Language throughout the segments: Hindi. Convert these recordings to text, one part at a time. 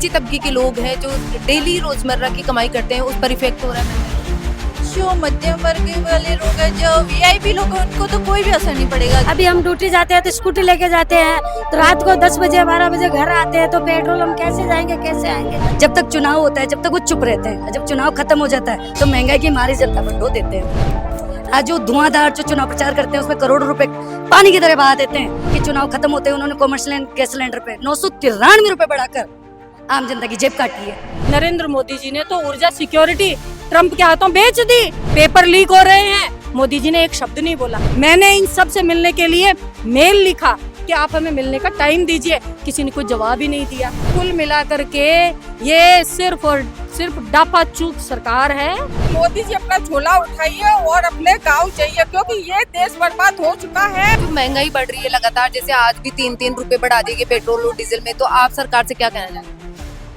नीचे तबके के लोग हैं जो डेली रोजमर्रा की कमाई करते हैं उस पर इफेक्ट हो रहा है? जो मध्यम वर्ग वाले लोग हैं, जो वीआईपी लोग हैं, उनको तो कोई भी असर नहीं पड़ेगा। अभी हम ड्यूटी जाते हैं तो स्कूटी लेके जाते हैं, तो रात को 10 बजे 12 बजे घर आते हैं, तो पेट्रोल हम कैसे जाएंगे, कैसे आएंगे। जब तक चुनाव होता है, जब तक वो चुप रहते हैं, जब चुनाव खत्म हो जाता है तो महंगाई की मारी जनता पर ढो देते हैं। आज जो धुआंधार जो चुनाव प्रचार करते हैं उसमें करोड़ों रुपए पानी की तरह बहा देते हैं कि चुनाव खत्म होते हैं उन्होंने कॉमर्शियल गैस सिलेंडर पे 993 रुपए बढ़ाकर आम जनता की जेब काटी है। नरेंद्र मोदी जी ने तो ऊर्जा सिक्योरिटी ट्रंप के हाथों बेच दी। पेपर लीक हो रहे हैं, मोदी जी ने एक शब्द नहीं बोला। मैंने इन सब से मिलने के लिए मेल लिखा कि आप हमें मिलने का टाइम दीजिए, किसी ने कोई जवाब ही नहीं दिया। कुल मिला करके ये सिर्फ और सिर्फ डापा चूक सरकार है। मोदी जी अपना झोला उठाइए और अपने गांव जाइए, क्योंकि ये देश बर्बाद हो चुका है। जो महंगाई बढ़ रही है लगातार, जैसे आज भी 3-3 रुपए बढ़ा दिए पेट्रोल और डीजल में, तो आप सरकार से क्या कहना चाहेंगे?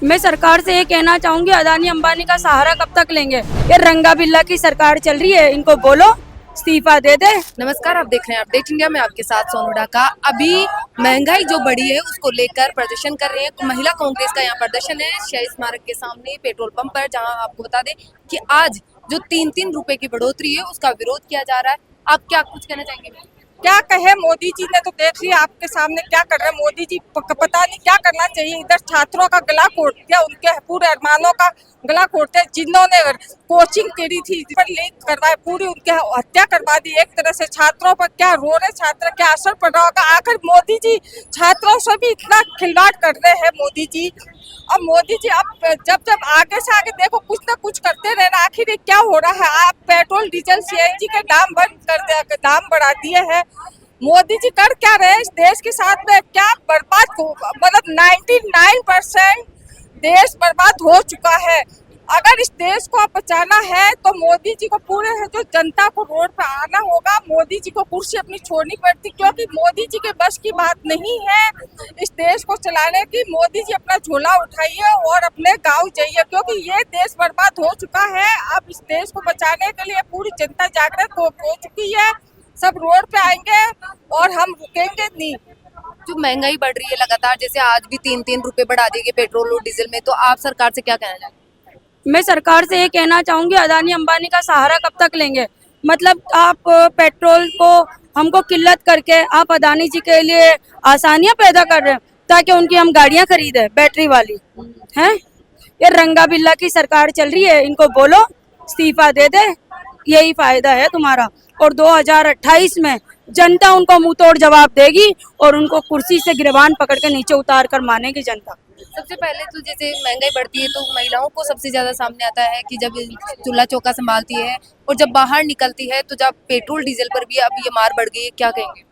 मैं सरकार से ये कहना चाहूंगी, अदानी अंबानी का सहारा कब तक लेंगे? ये रंगा बिल्ला की सरकार चल रही है, इनको बोलो इस्तीफा दे दे। नमस्कार, आप देख रहे हैं अपडेट इंडिया में, आपके साथ सोनू ढाका। अभी महंगाई जो बढ़ी है उसको लेकर प्रदर्शन कर रहे हैं महिला कांग्रेस का। यहाँ प्रदर्शन है शहीद स्मारक के सामने पेट्रोल पंप पर, जहाँ आपको बता दें कि आज जो 3-3 रुपए की बढ़ोतरी है उसका विरोध किया जा रहा है। आप क्या कुछ कहना चाहेंगे? क्या कहे, मोदी जी ने तो देख लिया आपके सामने क्या कर रहे हैं। मोदी जी पता नहीं क्या करना चाहिए। इधर छात्रों का गला घोट दिया, उनके पूरे अरमानों का गला घोटते, जिन्होंने कोचिंग करी थी पर लीक करवाए, पूरी उनके हत्या करवा दी। एक तरह से छात्रों पर क्या रो रहे छात्र, क्या असर पड़ रहा होगा। आखिर मोदी जी छात्रों से भी इतना खिलवाड़ कर रहे हैं मोदी जी। अब मोदी जी आप जब आगे से आगे देखो, कुछ ना कुछ करते रहना। आखिर ये क्या हो रहा है? आप पेट्रोल डीजल सीएनजी के दाम दाम बढ़ा दिए हैं। मोदी जी कर क्या रहे हैं इस देश के साथ में? क्या बर्बाद हो, मतलब 99% देश बर्बाद हो चुका है। अगर इस देश को बचाना है तो मोदी जी को पूरे है जो जनता को रोड पर आना होगा। मोदी जी को कुर्सी अपनी छोड़नी पड़ती, क्योंकि मोदी जी के बस की बात नहीं है इस देश को चलाने की। मोदी जी अपना झोला उठाइए और अपने गांव जाइए, क्योंकि ये देश बर्बाद हो चुका है। अब इस देश को बचाने के लिए पूरी जनता जागृत हो चुकी है। सब रोड पे आएंगे और हम रुकेंगे नहीं। जो महंगाई बढ़ रही है लगातार, जैसे आज भी 3-3 रुपए बढ़ा दिए पेट्रोल और डीजल में, तो आप सरकार से क्या कहना चाहेंगे? मैं सरकार से ये कहना चाहूंगी, अदानी अंबानी का सहारा कब तक लेंगे? मतलब आप पेट्रोल को हमको किल्लत करके आप अदानी जी के लिए आसानियां पैदा कर रहे हैं ताकि उनकी हम गाड़ियां खरीदें बैटरी वाली हैं। ये रंगा बिल्ला की सरकार चल रही है, इनको बोलो इस्तीफा दे दे, यही फायदा है तुम्हारा। और 2028 में जनता उनको मुंह तोड़ जवाब देगी और उनको कुर्सी से गिरबान पकड़ के नीचे उतार कर मानेगी जनता। सबसे पहले तो जैसे महंगाई बढ़ती है तो महिलाओं को सबसे ज्यादा सामने आता है कि जब चूल्हा चौका संभालती है और जब बाहर निकलती है तो जब पेट्रोल डीजल पर भी अब ये मार बढ़ गई है, क्या कहेंगे?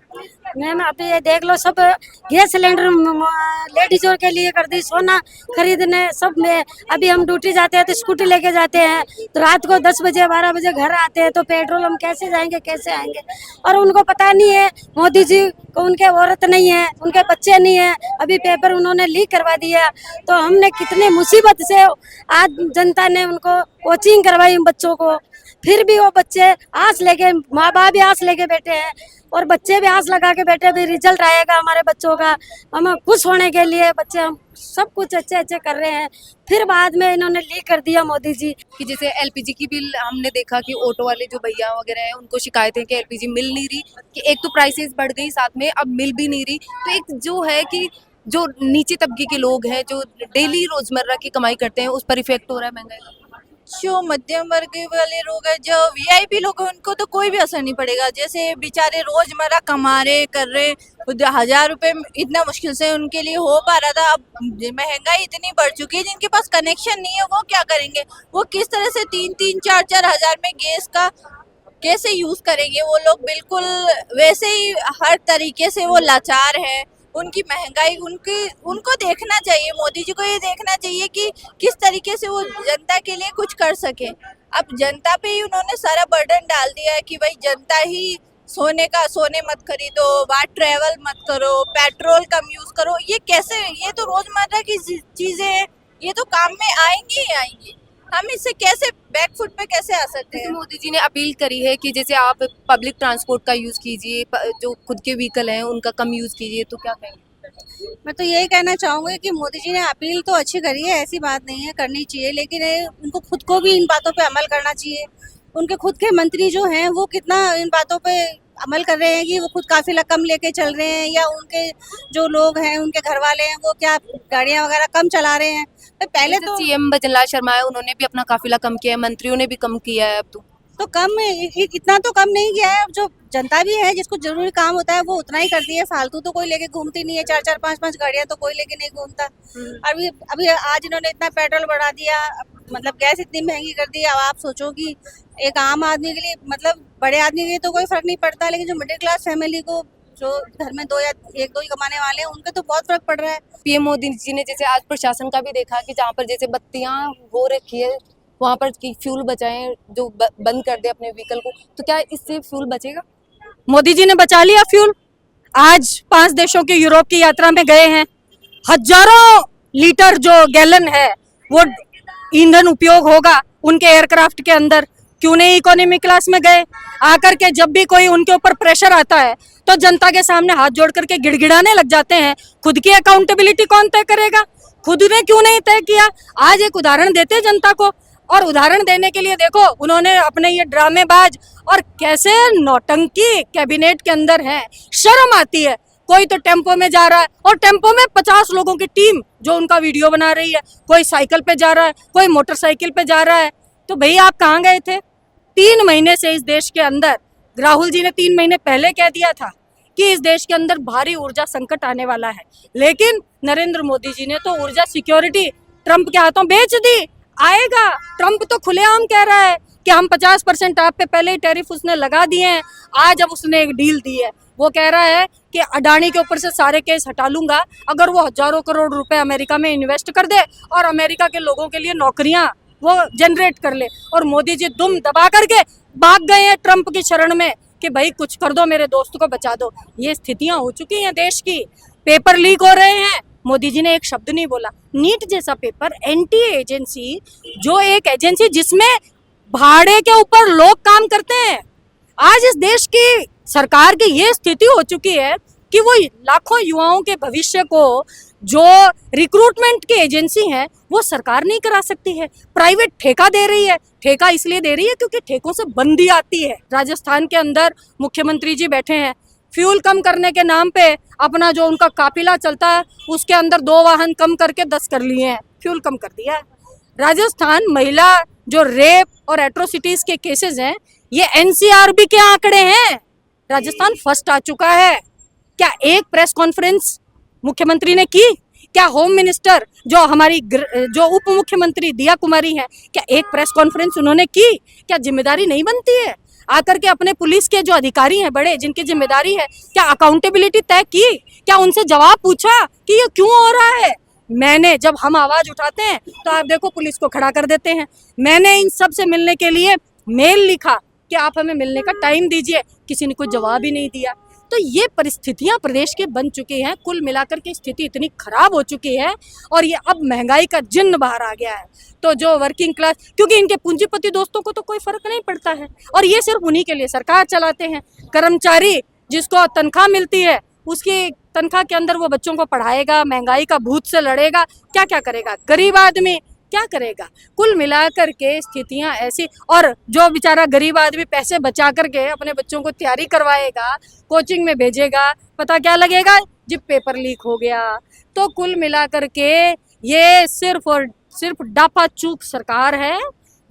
मैम अभी ये देख लो, सब गैस सिलेंडर लेडीजों के लिए कर दी, सोना खरीदने सब में। अभी हम ड्यूटी जाते हैं तो स्कूटी लेके जाते हैं, तो रात को 10 बजे 12 बजे घर आते हैं, तो पेट्रोल हम कैसे जाएंगे, कैसे आएंगे। और उनको पता नहीं है मोदी जी को उनके औरत नहीं है, उनके बच्चे नहीं है। अभी पेपर उन्होंने लीक करवा दिया, तो हमने कितनी मुसीबत से आज जनता ने उनको कोचिंग करवाई बच्चों को। फिर भी वो बच्चे आस लेके, माँ बाप भी आस लेके बैठे हैं और बच्चे भी आस लगा के बैठे भी रिजल्ट आएगा हमारे बच्चों का। हम खुश होने के लिए बच्चे हम सब कुछ अच्छे अच्छे कर रहे हैं, फिर बाद में इन्होंने लीक कर दिया मोदी जी। कि जैसे एलपीजी की बिल हमने देखा कि ऑटो वाले जो भैया वगैरह हैं उनको शिकायत है कि एलपीजी मिल नहीं रही, कि एक तो प्राइसेस बढ़ गई, साथ में अब मिल भी नहीं रही। तो एक जो है कि जो नीचे तबके के लोग हैं जो डेली रोजमर्रा की कमाई करते हैं उस पर इफेक्ट हो रहा है महंगाई का। जो मध्यम वर्ग वाले लोग हैं, जो वीआईपी लोग हैं, उनको तो कोई भी असर नहीं पड़ेगा। जैसे बेचारे रोजमर्रा कमा रहे कर रहे, 1000 रुपए इतना मुश्किल से उनके लिए हो पा रहा था। अब महंगाई इतनी बढ़ चुकी है, जिनके पास कनेक्शन नहीं है वो क्या करेंगे? वो किस तरह से 3-3, 4-4 हजार में गैस का कैसे यूज करेंगे? वो लोग बिल्कुल वैसे ही हर तरीके से वो लाचार है। उनकी महंगाई उनको देखना चाहिए, मोदी जी को ये देखना चाहिए कि किस तरीके से वो जनता के लिए कुछ कर सके। अब जनता पे ही उन्होंने सारा बर्डन डाल दिया है कि भाई जनता ही सोने मत खरीदो, बाहर ट्रेवल मत करो, पेट्रोल कम यूज करो। ये कैसे? ये तो रोजमर्रा की चीजें हैं, ये तो काम में आएंगी ही आएंगी। हम इससे कैसे बैकफुट पे कैसे आ सकते हैं? मोदी जी ने अपील करी है कि जैसे आप पब्लिक ट्रांसपोर्ट का यूज कीजिए, जो खुद के व्हीकल हैं उनका कम यूज कीजिए, तो क्या कहेंगे? मैं तो यही कहना चाहूंगी कि मोदी जी ने अपील तो अच्छी करी है, ऐसी बात नहीं है, करनी चाहिए, लेकिन उनको खुद को भी इन बातों पे अमल करना चाहिए। उनके खुद के मंत्री जो हैं वो कितना इन बातों पे अमल कर रहे हैं कि वो खुद काफिला कम लेके चल रहे हैं, या उनके जो लोग हैं उनके घर वाले हैं वो क्या गाड़ियां वगैरह कम चला रहे हैं। तो पहले तो सीएम भजनलाल शर्मा है, उन्होंने भी अपना काफिला कम किया है, मंत्रियों ने भी कम किया है। अब तो कम इतना तो कम नहीं किया है। जो जनता भी है जिसको जरूरी काम होता है वो उतना ही करती है, फालतू तो कोई लेके घूमती नहीं है। 4-4 5-5 गाड़ियां तो कोई लेके नहीं घूमता। अभी अभी आज इन्होंने इतना पेट्रोल बढ़ा दिया, मतलब गैस इतनी महंगी कर दी। अब आप सोचो कि एक आम आदमी के लिए, मतलब बड़े आदमी के लिए तो कोई फर्क नहीं पड़ता, लेकिन जो मिडिल क्लास फैमिली को, जो घर में 2 या 1-2 ही कमाने वाले हैं, उनके तो बहुत फर्क पड़ रहा है। पीएम मोदी जी ने जैसे आज प्रशासन का भी देखा कि जहाँ पर जैसे बत्तियां हो रखी है वहां पर की फ्यूल बचाएं, जो बंद कर दे अपने व्हीकल को, तो क्या इससे फ्यूल बचेगा? मोदी जी ने बचा लिया फ्यूल। आज 5 देशों की यूरोप की यात्रा में गए हैं, हजारों लीटर जो गैलन है वो ईंधन उपयोग होगा उनके एयरक्राफ्ट के अंदर। क्यों नहीं इकोनॉमी क्लास में गए? आकर के जब भी कोई उनके ऊपर प्रेशर आता है तो जनता के सामने हाथ जोड़ करके गिड़गिड़ाने लग जाते हैं। खुद की अकाउंटेबिलिटी कौन तय करेगा? खुद ने क्यों नहीं तय किया? आज एक उदाहरण देते हैं जनता को, और उदाहरण देने के लिए देखो उन्होंने अपने ये ड्रामेबाज और कैसे नौटंकी कैबिनेट के अंदर है। शर्म आती है। कोई तो टेम्पो में जा रहा है और टेम्पो में 50 लोगों की टीम जो उनका वीडियो बना रही है, कोई साइकिल पे जा रहा है, कोई मोटरसाइकिल पे जा रहा है। तो भाई आप कहाँ गए थे? 3 महीने से इस देश के अंदर, राहुल जी ने 3 महीने पहले कह दिया था कि इस देश के अंदर भारी ऊर्जा संकट आने वाला है, लेकिन नरेंद्र मोदी जी ने तो ऊर्जा सिक्योरिटी ट्रंप के हाथों बेच दी। आएगा, ट्रंप तो खुलेआम कह रहा है कि हम 50% आप पे पहले ही टैरिफ उसने लगा दिए हैं। आज अब उसने एक डील दी है, वो कह रहा है कि अडानी के ऊपर से सारे केस हटा लूंगा अगर वो हजारों करोड़ रुपए अमेरिका में इन्वेस्ट कर दे और अमेरिका के लोगों के लिए नौकरियां वो जनरेट कर ले। और मोदी जी दुम दबा करके भाग गए हैं ट्रंप की शरण में कि भाई कुछ कर दो, मेरे दोस्त को बचा दो। ये स्थितियां हो चुकी हैं देश की। पेपर लीक हो रहे हैं, मोदी जी ने एक शब्द नहीं बोला। नीट जैसा पेपर, एनटीए एजेंसी, जो एक एजेंसी जिसमें भाड़े के ऊपर लोग काम करते हैं, आज इस देश की सरकार की ये स्थिति हो चुकी है कि वो लाखों युवाओं के भविष्य को जो रिक्रूटमेंट की एजेंसी है वो सरकार नहीं करा सकती है, प्राइवेट ठेका दे रही है। ठेका इसलिए दे रही है क्योंकि ठेकों से बंदी आती है। राजस्थान के अंदर मुख्यमंत्री जी बैठे हैं, फ्यूल कम करने के नाम पे अपना जो उनका काफिला चलता है उसके अंदर 2 वाहन कम करके 10 कर लिए हैं, फ्यूल कम कर दिया है। राजस्थान महिला जो रेप और एट्रोसिटीज के केसेस हैं, ये एनसीआरबी के आंकड़े हैं, राजस्थान फर्स्ट आ चुका है। क्या एक प्रेस कॉन्फ्रेंस मुख्यमंत्री ने की? क्या होम मिनिस्टर जो हमारी जो उप मुख्यमंत्री दिया कुमारी है, क्या एक प्रेस कॉन्फ्रेंस उन्होंने की? क्या जिम्मेदारी नहीं बनती है? आकर के अपने पुलिस के जो अधिकारी हैं बड़े, जिनकी जिम्मेदारी है, क्या अकाउंटेबिलिटी तय की? क्या उनसे जवाब पूछा कि ये क्यों हो रहा है? मैंने, जब हम आवाज उठाते हैं तो आप देखो पुलिस को खड़ा कर देते हैं। मैंने इन सब से मिलने के लिए मेल लिखा कि आप हमें मिलने का टाइम दीजिए, किसी ने कोई जवाब ही नहीं दिया। तो ये परिस्थितियां प्रदेश के बन चुकी हैं। कुल मिलाकर के स्थिति इतनी खराब हो चुकी है और ये अब महंगाई का जिन्न बाहर आ गया है। तो जो वर्किंग क्लास, क्योंकि इनके पूंजीपति दोस्तों को तो कोई फर्क नहीं पड़ता है और ये सिर्फ उन्हीं के लिए सरकार चलाते हैं। कर्मचारी जिसको तनख्वाह मिलती है, उसकी तनख्वाह के अंदर वो बच्चों को पढ़ाएगा, महंगाई का भूत से लड़ेगा, क्या क्या करेगा? गरीब आदमी क्या करेगा? कुल मिलाकर के स्थितियां ऐसी। और जो बेचारा गरीब आदमी पैसे बचा करके अपने बच्चों को तैयारी करवाएगा, कोचिंग में भेजेगा, पता क्या लगेगा? जब पेपर लीक हो गया। तो कुल मिलाकर के ये सिर्फ और सिर्फ डापा चूक सरकार है।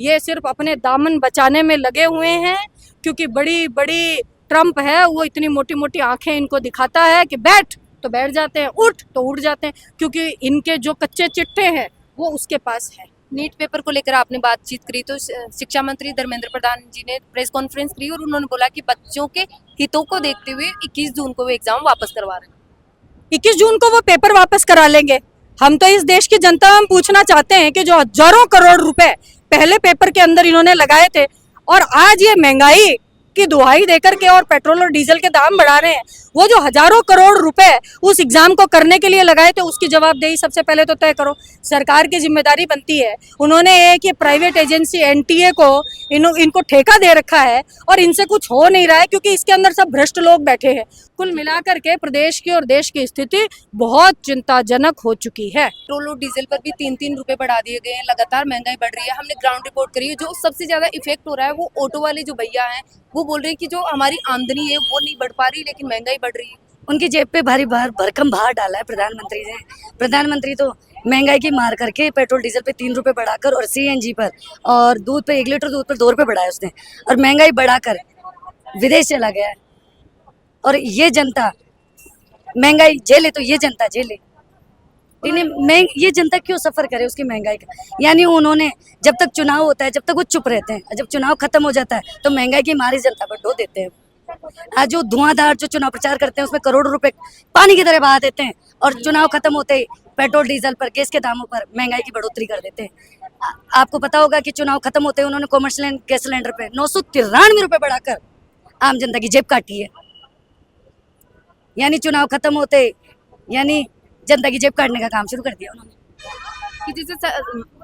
ये सिर्फ अपने दामन बचाने में लगे हुए हैं, क्योंकि बड़ी बड़ी ट्रंप है, वो इतनी मोटी मोटी आंखें इनको दिखाता है कि बैठ तो बैठ जाते हैं, उठ तो उठ जाते हैं, क्योंकि इनके जो कच्चे चिट्टे हैं वो उसके पास है। नीट पेपर को लेकर आपने बातचीत करी तो शिक्षा मंत्री धर्मेंद्र प्रधान जी ने प्रेस कॉन्फ्रेंस की और उन्होंने बोला कि बच्चों के हितों को देखते हुए 21 जून को वो एग्जाम वापस करवा रहे हैं। 21 जून को वो पेपर वापस करा लेंगे। हम तो इस देश की जनता हम पूछना चाहते हैं कि जो हजारों करोड़ रुपए पहले पेपर के अंदर इन्होंने लगाए थे और आज ये महंगाई की दुहाई देकर के और पेट्रोल और डीजल के दाम बढ़ा रहे हैं, वो जो हजारों करोड़ रुपए उस एग्जाम को करने के लिए लगाए थे, उसकी जवाबदेही सबसे पहले तो तय करो। सरकार की जिम्मेदारी बनती है। उन्होंने एक ये प्राइवेट एजेंसी एनटीए को इनको ठेका दे रखा है और इनसे कुछ हो नहीं रहा है, क्योंकि इसके अंदर सब भ्रष्ट लोग बैठे हैं। कुल मिलाकर के प्रदेश की और देश की स्थिति बहुत चिंताजनक हो चुकी है। पेट्रोल और डीजल पर भी 3-3 रुपए बढ़ा दिए गए हैं। लगातार महंगाई बढ़ रही है। हमने ग्राउंड रिपोर्ट करी है। जो सबसे ज्यादा इफेक्ट हो रहा है वो ऑटो वाले जो भैया हैं, वो बोल रहे हैं कि जो हमारी आमदनी है वो नहीं बढ़ पा रही, लेकिन महंगाई बढ़ रही है। उनकी जेब पे भारी भरकम भार डाला है प्रधानमंत्री ने। प्रधानमंत्री तो महंगाई की मार करके पेट्रोल डीजल पे 3 रुपए बढ़ाकर और सीएनजी पर और दूध पे 1 लीटर दूध पर 2 रुपए बढ़ाया उसने, और महंगाई बढ़ाकर विदेश चला गया है। और ये जनता महंगाई झेले तो ये जनता झेले, इन्हें ये जनता क्यों सफर करे उसकी महंगाई का। यानी उन्होंने जब तक चुनाव होता है जब तक वो चुप रहते हैं, जब चुनाव खत्म हो जाता है तो महंगाई की मारी जनता पर ढो देते हैं। आज जो धुआंधार जो चुनाव प्रचार करते हैं उसमें करोड़ों रुपए पानी की तरह बहा देते हैं, और चुनाव खत्म होते ही पेट्रोल डीजल पर गैस के दामों पर महंगाई की बढ़ोतरी कर देते हैं। आपको पता होगा कि चुनाव खत्म होते ही उन्होंने कॉमर्शियल गैस सिलेंडर पे 993 रुपए बढ़ाकर आम जनता की जेब काटी है। यानी चुनाव खत्म होते यानी जनता की जेब काटने का काम शुरू कर दिया उन्होंने। कि जैसे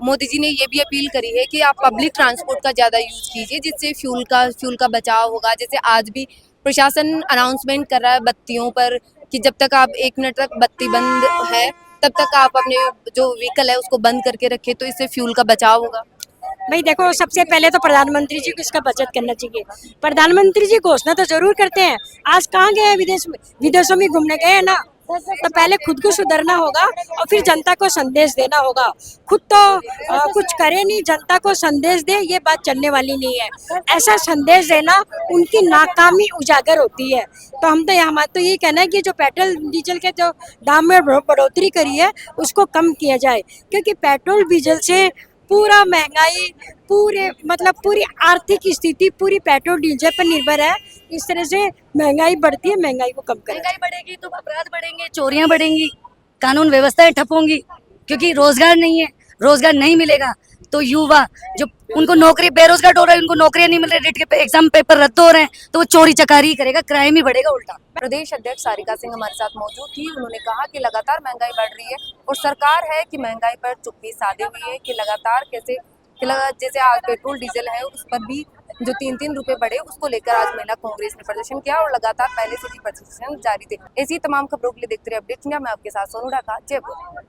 मोदी जी ने ये भी अपील करी है कि आप पब्लिक ट्रांसपोर्ट का ज़्यादा यूज़ कीजिए, जिससे फ्यूल का बचाव होगा। जैसे आज भी प्रशासन अनाउंसमेंट कर रहा है बत्तियों पर कि जब तक आप 1 मिनट तक बत्ती बंद है तब तक आप अपने जो व्हीकल है उसको बंद करके रखें, तो इससे फ्यूल का बचाव होगा। भाई देखो, सबसे पहले तो प्रधानमंत्री जी को इसका बचत करना चाहिए। प्रधानमंत्री जी घोषणा तो जरूर करते हैं, आज कहाँ गए हैं, विदेशों में घूमने गए हैं ना। तो पहले खुद को सुधरना होगा और फिर जनता को संदेश देना होगा। खुद तो कुछ करे नहीं, जनता को संदेश दे, ये बात चलने वाली नहीं है। ऐसा संदेश देना उनकी नाकामी उजागर होती है। तो हम तो हमारा तो यही कहना है कि जो पेट्रोल डीजल के जो दाम में बढ़ोतरी करी है उसको कम किया जाए, क्योंकि पेट्रोल डीजल से पूरा महंगाई पूरी आर्थिक स्थिति पूरी पेट्रोल डीजल पर निर्भर है। इस तरह से महंगाई बढ़ती है, महंगाई को कम करें। महंगाई बढ़ेगी तो अपराध बढ़ेंगे, चोरियां बढ़ेंगी, कानून व्यवस्थाएं ठप होंगी, क्योंकि रोजगार नहीं है। रोजगार नहीं मिलेगा तो युवा जो उनको नौकरी, बेरोजगार हो रहे हैं, उनको नौकरियां नहीं मिल रही, रेट के एग्जाम पेपर रद्द हो रहे हैं, तो वो चोरी चकारी करेगा, क्राइम ही बढ़ेगा उल्टा। प्रदेश अध्यक्ष सारिका सिंह हमारे साथ मौजूद थी। उन्होंने कहा कि लगातार महंगाई बढ़ रही है और सरकार है कि महंगाई पर चुप्पी साधे हुई है, कि लगातार जैसे आज पेट्रोल डीजल है उस पर भी जो 3-3 रुपए बढ़े, उसको लेकर आज महिला कांग्रेस ने प्रदर्शन किया और लगातार पहले से भी प्रदर्शन जारी थे। ऐसी तमाम खबरों के लिए देखते रहिए अपडेट इंडिया। मैं आपके साथ सोनू ढाका, जयपुर।